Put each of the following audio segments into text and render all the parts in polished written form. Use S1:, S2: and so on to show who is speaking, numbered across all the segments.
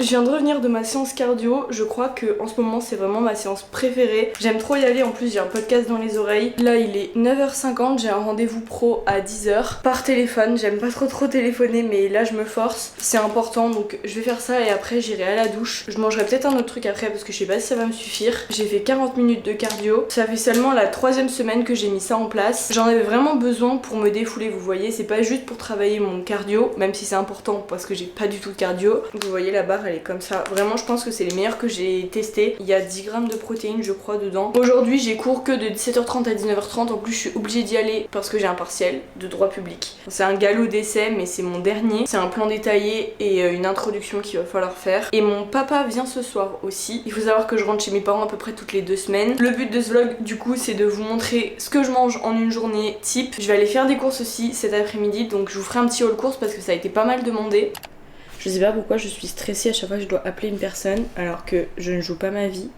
S1: Je viens de revenir de ma séance cardio, je crois que en ce moment c'est vraiment ma séance préférée. J'aime trop y aller, en plus j'ai un podcast dans les oreilles. Là il est 9h50, j'ai un rendez-vous pro à 10h par téléphone. J'aime pas trop téléphoner mais là je me force. C'est important donc je vais faire ça et après j'irai à la douche. Je mangerai peut-être un autre truc après parce que je sais pas si ça va me suffire. J'ai fait 40 minutes de cardio. Ça fait seulement la 3e semaine que j'ai mis ça en place. J'en avais vraiment besoin pour me défouler, vous voyez. C'est pas juste pour travailler mon cardio, même si c'est important parce que j'ai pas du tout de cardio. Vous voyez la barre elle est comme ça. Vraiment je pense que c'est les meilleurs que j'ai testés. Il y a 10 grammes de protéines je crois dedans. Aujourd'hui j'ai cours que de 17h30 à 19h30. En plus je suis obligée d'y aller parce que j'ai un partiel de droit public. C'est un galop d'essai mais c'est mon dernier. C'est un plan détaillé et une introduction qu'il va falloir faire. Et mon papa vient ce soir aussi. Il faut savoir que je rentre chez mes parents à peu près toutes les 2 semaines. Le but de ce vlog du coup c'est de vous montrer ce que je mange en une journée type. Je vais aller faire des courses aussi cet après-midi donc je vous ferai un petit haul course parce que ça a été pas mal demandé. Je sais pas pourquoi je suis stressée à chaque fois que je dois appeler une personne alors que je ne joue pas ma vie.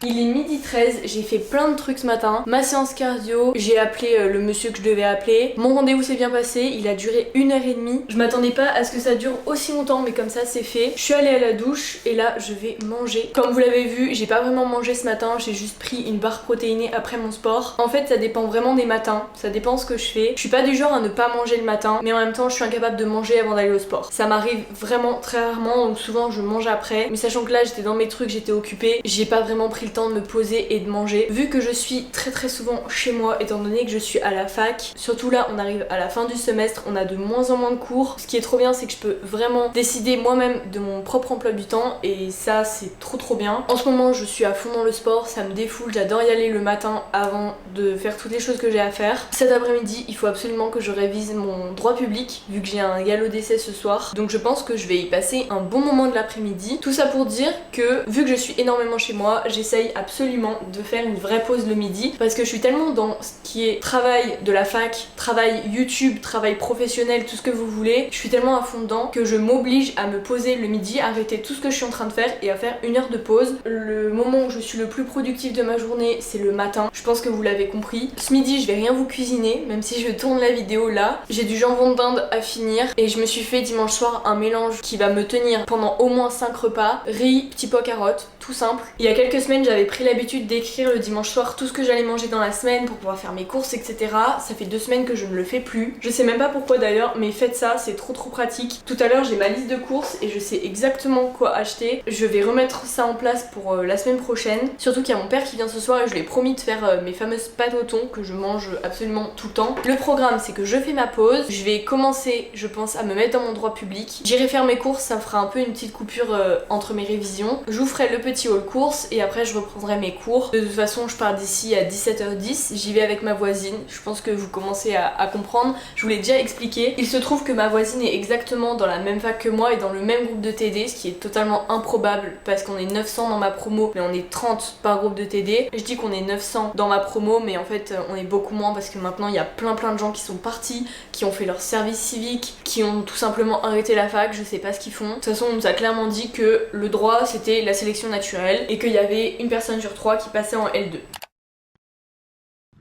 S1: Il est 12h13, j'ai fait plein de trucs ce matin. Ma séance cardio, j'ai appelé le monsieur que je devais appeler. Mon rendez-vous s'est bien passé, il a duré 1h30. Je m'attendais pas à ce que ça dure aussi longtemps mais comme ça c'est fait. Je suis allée à la douche et là je vais manger. Comme vous l'avez vu, j'ai pas vraiment mangé ce matin, j'ai juste pris une barre protéinée après mon sport. En fait ça dépend vraiment des matins, ça dépend ce que je fais. Je suis pas du genre à ne pas manger le matin mais en même temps je suis incapable de manger avant d'aller au sport. Ça m'arrive vraiment très rarement donc souvent je mange après. Mais sachant que là j'étais dans mes trucs, j'étais occupée, j'ai pas vraiment pris le temps de me poser et de manger. Vu que je suis très souvent chez moi étant donné que je suis à la fac, surtout là on arrive à la fin du semestre, on a de moins en moins de cours. Ce qui est trop bien c'est que je peux vraiment décider moi-même de mon propre emploi du temps et ça c'est trop bien. En ce moment je suis à fond dans le sport, ça me défoule, j'adore y aller le matin avant de faire toutes les choses que j'ai à faire. Cet après-midi il faut absolument que je révise mon droit public vu que j'ai un galop d'essai ce soir. Donc je pense que je vais y passer un bon moment de l'après-midi. Tout ça pour dire que vu que je suis énormément chez moi, j'essaye absolument de faire une vraie pause le midi parce que je suis tellement dans ce qui est travail de la fac, travail YouTube, travail professionnel, tout ce que vous voulez, je suis tellement à fond dedans que je m'oblige à me poser le midi, arrêter tout ce que je suis en train de faire et à faire 1 heure de pause. Le moment où je suis le plus productif de ma journée c'est le matin, je pense que vous l'avez compris. Ce midi je vais rien vous cuisiner même si je tourne la vidéo là. J'ai du jambon de dinde à finir et je me suis fait dimanche soir un mélange qui va me tenir pendant au moins 5 repas, riz, petit pot carottes, tout simple. Il y a quelques semaines j'avais pris l'habitude d'écrire le dimanche soir tout ce que j'allais manger dans la semaine pour pouvoir faire mes courses etc. Ça fait 2 semaines que je ne le fais plus. Je sais même pas pourquoi d'ailleurs mais faites ça, c'est trop pratique. Tout à l'heure j'ai ma liste de courses et je sais exactement quoi acheter. Je vais remettre ça en place pour la semaine prochaine. Surtout qu'il y a mon père qui vient ce soir et je lui ai promis de faire mes fameuses pâtes au thon que je mange absolument tout le temps. Le programme c'est que je fais ma pause, je vais commencer je pense à me mettre dans mon droit public. J'irai faire mes courses, ça me fera un peu une petite coupure entre mes révisions. Je vous ferai le petit haul course et après je reprendrai mes cours. De toute façon je pars d'ici à 17h10, j'y vais avec ma voisine, je pense que vous commencez à comprendre, je vous l'ai déjà expliqué. Il se trouve que ma voisine est exactement dans la même fac que moi et dans le même groupe de TD, ce qui est totalement improbable parce qu'on est 900 dans ma promo mais on est 30 par groupe de TD. Je dis qu'on est 900 dans ma promo mais en fait on est beaucoup moins parce que maintenant il y a plein de gens qui sont partis, qui ont fait leur service civique, qui ont tout simplement arrêté la fac, je sais pas ce qu'ils font. De toute façon on nous a clairement dit que le droit c'était la sélection naturelle et qu'il y avait une personne sur 3 qui passait en L2.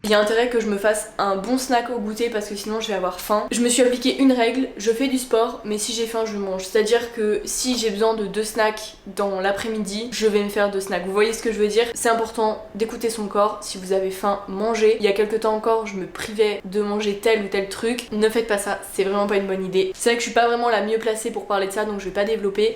S1: Il y a intérêt que je me fasse un bon snack au goûter parce que sinon je vais avoir faim. Je me suis appliqué une règle, je fais du sport mais si j'ai faim je mange. C'est-à-dire que si j'ai besoin de 2 snacks dans l'après-midi, je vais me faire 2 snacks. Vous voyez ce que je veux dire? C'est important d'écouter son corps. Si vous avez faim, mangez. Il y a quelques temps encore, je me privais de manger tel ou tel truc. Ne faites pas ça, c'est vraiment pas une bonne idée. C'est vrai que je suis pas vraiment la mieux placée pour parler de ça donc je vais pas développer.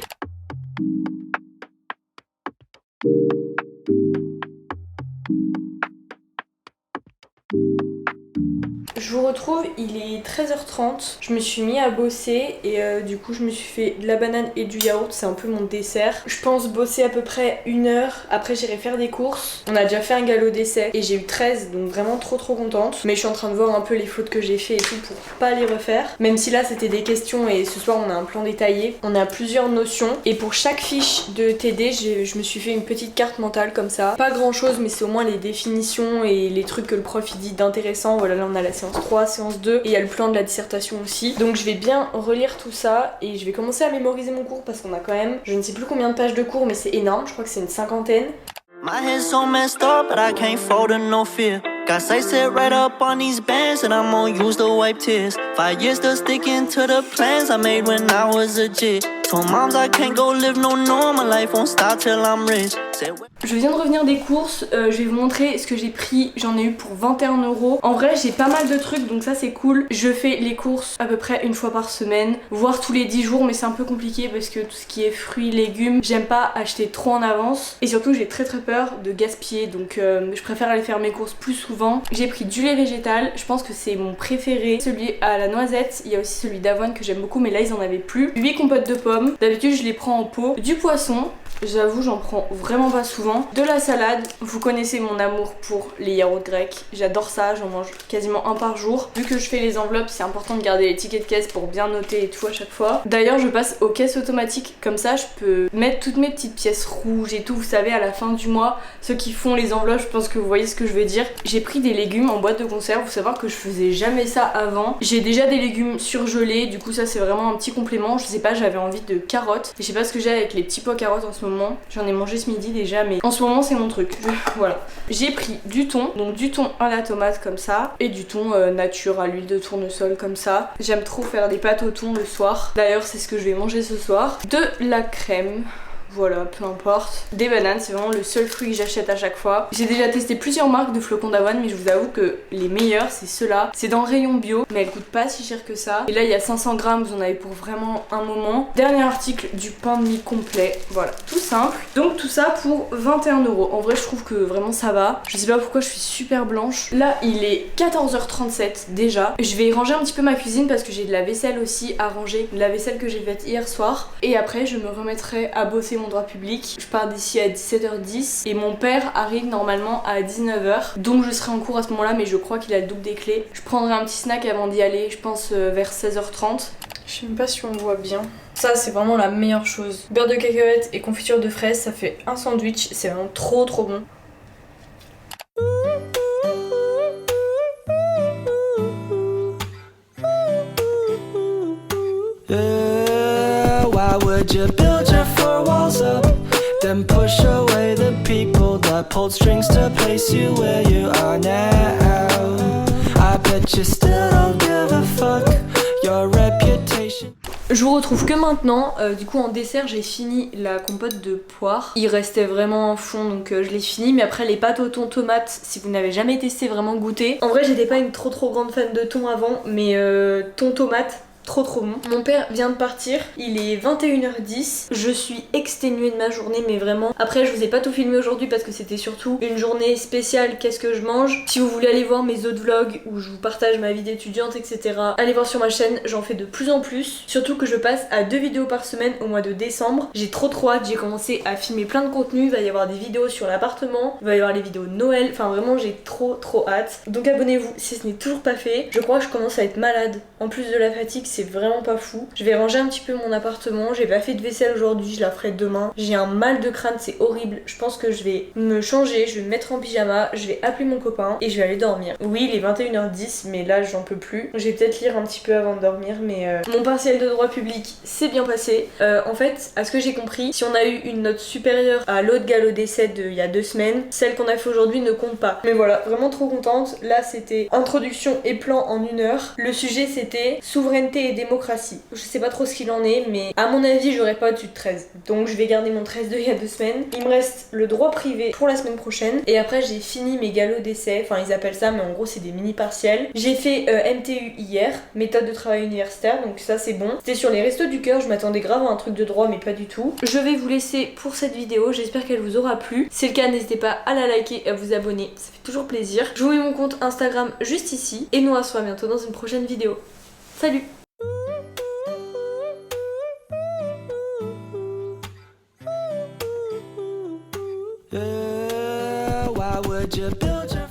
S1: Je vous retrouve, il est 13h30, je me suis mis à bosser et du coup je me suis fait de la banane et du yaourt, c'est un peu mon dessert. Je pense bosser à peu près 1 heure, après j'irai faire des courses. On a déjà fait un galop d'essai et j'ai eu 13 donc vraiment trop contente. Mais je suis en train de voir un peu les fautes que j'ai fait et tout pour pas les refaire. Même si là c'était des questions et ce soir on a un plan détaillé. On a plusieurs notions et pour chaque fiche de TD je me suis fait une petite carte mentale comme ça. Pas grand chose mais c'est au moins les définitions et les trucs que le prof il dit d'intéressant. Voilà là on a la séance 3, séance 2 et il y a le plan de la dissertation aussi. Donc je vais bien relire tout ça et je vais commencer à mémoriser mon cours parce qu'on a quand même, je ne sais plus combien de pages de cours mais c'est énorme, je crois que c'est une 50aine.
S2: My head's so messed up, but I can't fold to no fear. Got sights set right up on these bands, and I'm gonna use to wipe tears. 5 years still sticking to the plans I made when I was a kid. Told moms I can't go live no normal life, won't stop till I'm rich.
S1: Je viens de revenir des courses, je vais vous montrer ce que j'ai pris, j'en ai eu pour 21 €. En vrai j'ai pas mal de trucs donc ça c'est cool. Je fais les courses à peu près une fois par semaine, voire tous les 10 jours, mais c'est un peu compliqué parce que tout ce qui est fruits, légumes, j'aime pas acheter trop en avance. Et surtout j'ai très peur de gaspiller, donc je préfère aller faire mes courses plus souvent. J'ai pris du lait végétal, je pense que c'est mon préféré. Celui à la noisette, il y a aussi celui d'avoine que j'aime beaucoup mais là ils en avaient plus. 8 compotes de pommes, d'habitude je les prends en pot. Du poisson, j'avoue j'en prends vraiment pas souvent. De la salade, vous connaissez mon amour pour les yaourts grecs, j'adore ça, j'en mange quasiment un par jour. Vu que je fais les enveloppes, c'est important de garder les tickets de caisse pour bien noter et tout à chaque fois. D'ailleurs je passe aux caisses automatiques, comme ça je peux mettre toutes mes petites pièces rouges et tout, vous savez à la fin du mois, ceux qui font les enveloppes, je pense que vous voyez ce que je veux dire. J'ai pris des légumes en boîte de conserve, vous savez que je faisais jamais ça avant. J'ai déjà des légumes surgelés, du coup ça c'est vraiment un petit complément. Je sais pas, j'avais envie de carottes, je sais pas ce que j'ai avec les petits pois carottes en ce moment. J'en ai mangé ce midi déjà mais en ce moment c'est mon truc. Voilà. J'ai pris du thon, donc du thon à la tomate comme ça et du thon nature à l'huile de tournesol comme ça. J'aime trop faire des pâtes au thon le soir. D'ailleurs c'est ce que je vais manger ce soir. De la crème. Voilà, peu importe. Des bananes, c'est vraiment le seul fruit que j'achète à chaque fois. J'ai déjà testé plusieurs marques de flocons d'avoine, mais je vous avoue que les meilleurs, c'est ceux-là. C'est dans le rayon bio, mais elles coûtent pas si cher que ça. Et là, il y a 500 grammes, vous en avez pour vraiment un moment. Dernier article, du pain de mie complet. Voilà, tout simple. Donc tout ça pour 21 €. En vrai, je trouve que vraiment ça va. Je sais pas pourquoi je suis super blanche. Là, il est 14h37 déjà. Je vais ranger un petit peu ma cuisine parce que j'ai de la vaisselle aussi à ranger. La vaisselle que j'ai faite hier soir. Et après, je me remettrai à bosser mon droit public. Je pars d'ici à 17h10 et mon père arrive normalement à 19h, donc je serai en cours à ce moment là, mais je crois qu'il a le double des clés. Je prendrai un petit snack avant d'y aller, je pense vers 16h30. Je sais même pas si on voit bien. Ça c'est vraiment la meilleure chose. Beurre de cacahuètes et confiture de fraises, ça fait un sandwich, c'est vraiment trop bon.
S2: Why would you build your 4 walls up, then push away the people that pulled strings to place you where you are now? I bet you still don't give a fuck, your reputation.
S1: Je vous retrouve que maintenant, du coup en dessert j'ai fini la compote de poire. Il restait vraiment un fond donc je l'ai fini, mais après les pâtes au thon tomate, si vous n'avez jamais testé, vraiment goûter. En vrai j'étais pas une trop grande fan de thon avant, mais thon tomate, trop bon. Mon père vient de partir, il est 21h10. Je suis exténuée de ma journée mais vraiment. Après je vous ai pas tout filmé aujourd'hui parce que c'était surtout une journée spéciale qu'est-ce que je mange. Si vous voulez aller voir mes autres vlogs où je vous partage ma vie d'étudiante etc, allez voir sur ma chaîne, j'en fais de plus en plus. Surtout que je passe à 2 vidéos par semaine au mois de décembre. J'ai trop hâte, j'ai commencé à filmer plein de contenu. Il va y avoir des vidéos sur l'appartement, il va y avoir les vidéos de Noël, enfin vraiment j'ai trop hâte. Donc abonnez-vous si ce n'est toujours pas fait. Je crois que je commence à être malade. En plus de la fatigue, c'est vraiment pas fou. Je vais ranger un petit peu mon appartement. J'ai pas fait de vaisselle aujourd'hui, je la ferai demain. J'ai un mal de crâne, c'est horrible. Je pense que je vais me changer, je vais me mettre en pyjama, je vais appeler mon copain et je vais aller dormir. Oui, il est 21h10, mais là j'en peux plus. Je vais peut-être lire un petit peu avant de dormir, mais mon partiel de droit public s'est bien passé. En fait, à ce que j'ai compris, si on a eu une note supérieure à l'autre galop d'essai d'il y a 2 semaines, celle qu'on a fait aujourd'hui ne compte pas. Mais voilà, vraiment trop contente. Là c'était introduction et plan en 1 heure. Le sujet c'était souveraineté et démocratie. Je sais pas trop ce qu'il en est, mais à mon avis j'aurais pas au-dessus de 13. Donc je vais garder mon 13 de il y a 2 semaines. Il me reste le droit privé pour la semaine prochaine. Et après j'ai fini mes galops d'essai, enfin ils appellent ça, mais en gros c'est des mini partiels. J'ai fait MTU hier, méthode de travail universitaire, donc ça c'est bon. C'était sur les restos du cœur, je m'attendais grave à un truc de droit mais pas du tout. Je vais vous laisser pour cette vidéo, j'espère qu'elle vous aura plu. Si c'est le cas, n'hésitez pas à la liker et à vous abonner, ça fait toujours plaisir. Je vous mets mon compte Instagram juste ici. Et nous on se voit bientôt dans une prochaine vidéo. Salut!
S2: Why would you build your